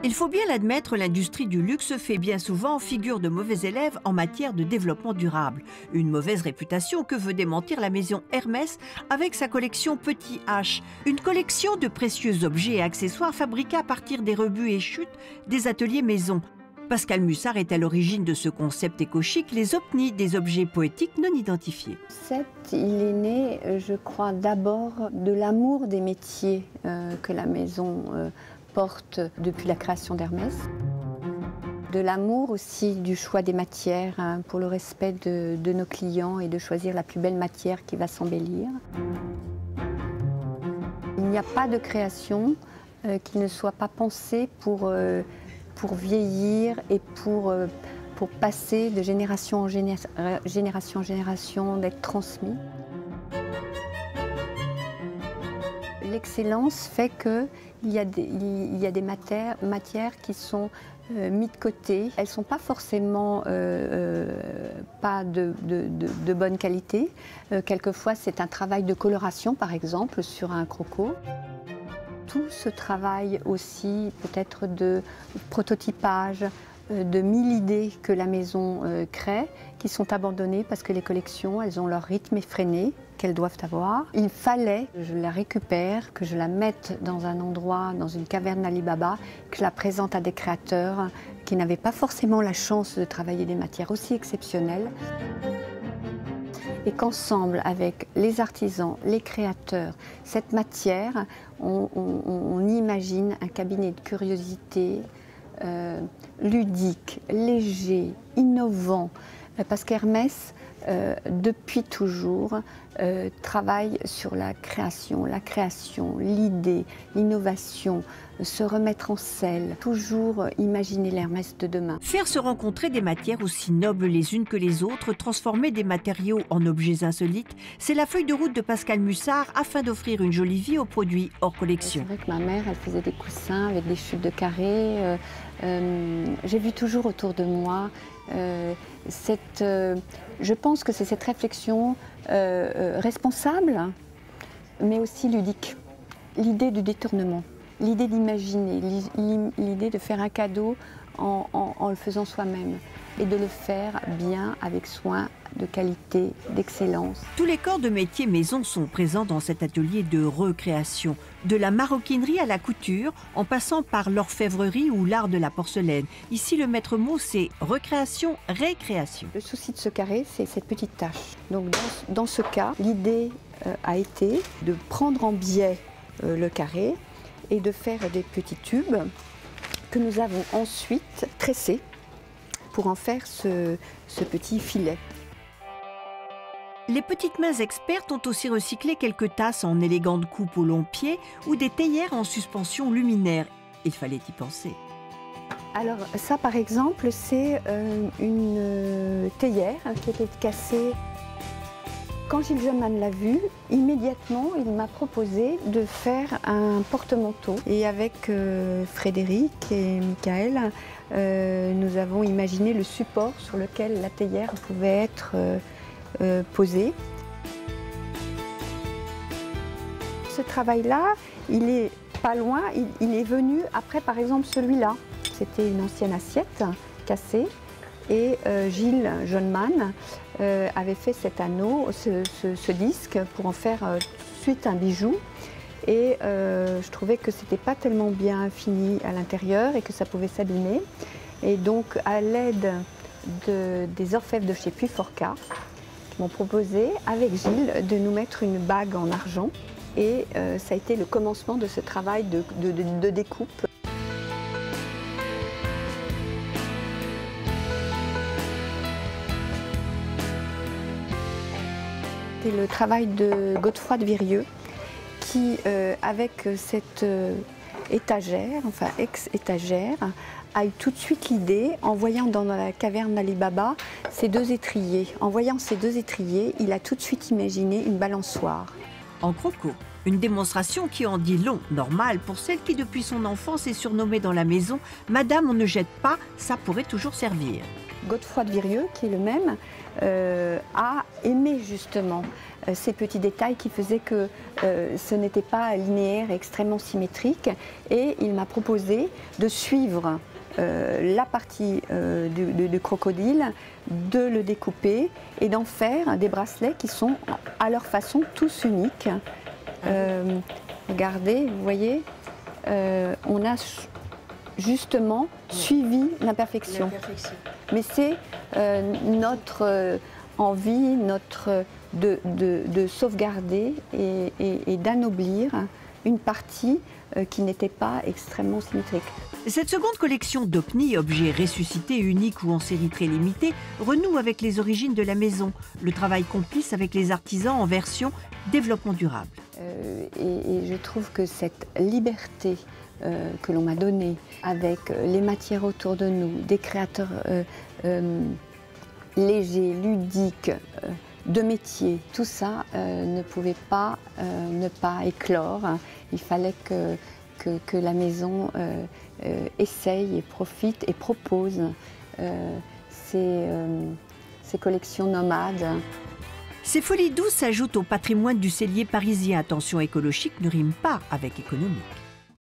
Il faut bien l'admettre, l'industrie du luxe fait bien souvent figure de mauvais élève en matière de développement durable. Une mauvaise réputation que veut démentir la maison Hermès avec sa collection Petit H. Une collection de précieux objets et accessoires fabriqués à partir des rebuts et chutes des ateliers maison. Pascal Mussard est à l'origine de ce concept éco-chic, les OPNI, des objets poétiques non identifiés. Il est né, je crois, d'abord de l'amour des métiers que la maison porte depuis la création d'Hermès. De l'amour aussi du choix des matières pour le respect de nos clients et de choisir la plus belle matière qui va s'embellir. Il n'y a pas de création qui ne soit pas pensée pour vieillir et pour passer de génération en génération, d'être transmis. L'excellence fait qu'il y a des matières qui sont mises de côté. Elles ne sont pas forcément pas de bonne qualité. Quelquefois, c'est un travail de coloration, par exemple, sur un croco. Tout ce travail aussi, peut-être de prototypage, de 1000 idées que la maison crée, qui sont abandonnées parce que les collections, elles ont leur rythme effréné qu'elles doivent avoir. Il fallait que je la récupère, que je la mette dans un endroit, dans une caverne d'Ali Baba, que je la présente à des créateurs qui n'avaient pas forcément la chance de travailler des matières aussi exceptionnelles. Et qu'ensemble, avec les artisans, les créateurs, cette matière, on imagine un cabinet de curiosité ludique, léger, innovant, parce qu'Hermès, depuis toujours, travaille sur la création, l'idée, l'innovation, se remettre en selle, toujours imaginer l'Hermès de demain. Faire se rencontrer des matières aussi nobles les unes que les autres, transformer des matériaux en objets insolites, c'est la feuille de route de Pascal Mussard afin d'offrir une jolie vie aux produits hors collection. C'est vrai que ma mère, elle faisait des coussins avec des chutes de carré. J'ai vu toujours autour de moi je pense que c'est cette réflexion responsable, mais aussi ludique. L'idée du détournement, l'idée d'imaginer, l'idée de faire un cadeau en le faisant soi-même et de le faire bien, avec soin, de qualité, d'excellence. Tous les corps de métier maison sont présents dans cet atelier de recréation, de la maroquinerie à la couture, en passant par l'orfèvrerie ou l'art de la porcelaine. Ici, le maître mot, c'est recréation, récréation. Le souci de ce carré, c'est cette petite tache. Donc dans ce cas, l'idée a été de prendre en biais le carré et de faire des petits tubes que nous avons ensuite tressés pour en faire ce petit filet. Les petites mains expertes ont aussi recyclé quelques tasses en élégante coupe au long pied ou des théières en suspension luminaire. Il fallait y penser. Alors ça, par exemple, c'est une théière qui était cassée. Quand Gilles Jeunman l'a vu, immédiatement, il m'a proposé de faire un porte-manteau. Et avec Frédéric et Michael, nous avons imaginé le support sur lequel la théière pouvait être posée. Ce travail-là, il est pas loin, il est venu après, par exemple, celui-là. C'était une ancienne assiette cassée. Et Gilles Jeunman avait fait cet anneau, ce disque, pour en faire suite un bijou. Et je trouvais que c'était pas tellement bien fini à l'intérieur et que ça pouvait s'abîmer. Et donc, à l'aide des orfèvres de chez Puyforca, qui m'ont proposé, avec Gilles, de nous mettre une bague en argent. Et ça a été le commencement de ce travail de découpe. C'est le travail de Godefroy de Virieu qui, avec cette étagère, enfin ex-étagère, a eu tout de suite l'idée, en voyant dans la caverne d'Ali Baba ces deux étriers. En voyant ces deux étriers, il a tout de suite imaginé une balançoire. En croco, une démonstration qui en dit long, normal pour celle qui depuis son enfance est surnommée dans la maison « Madame, on ne jette pas, ça pourrait toujours servir ». Godefroy de Virieu, qui est le même, a aimé justement ces petits détails qui faisaient que ce n'était pas linéaire et extrêmement symétrique. Et il m'a proposé de suivre la partie du crocodile, de le découper et d'en faire des bracelets qui sont à leur façon tous uniques. Regardez, vous voyez, on a justement suivi l'imperfection. Mais c'est notre envie, de sauvegarder et d'anoblir une partie qui n'était pas extrêmement symétrique. Cette seconde collection d'OPNI, objets ressuscités, uniques ou en série très limitée, renoue avec les origines de la maison, le travail complice avec les artisans en version développement durable. Et je trouve que cette liberté que l'on m'a donnée avec les matières autour de nous, des créateurs légers, ludiques, de métier, tout ça ne pouvait pas ne pas éclore. Il fallait que la maison essaye et profite et propose ces collections nomades. Ces folies douces s'ajoutent au patrimoine du cellier parisien. Attention, écologique ne rime pas avec économique.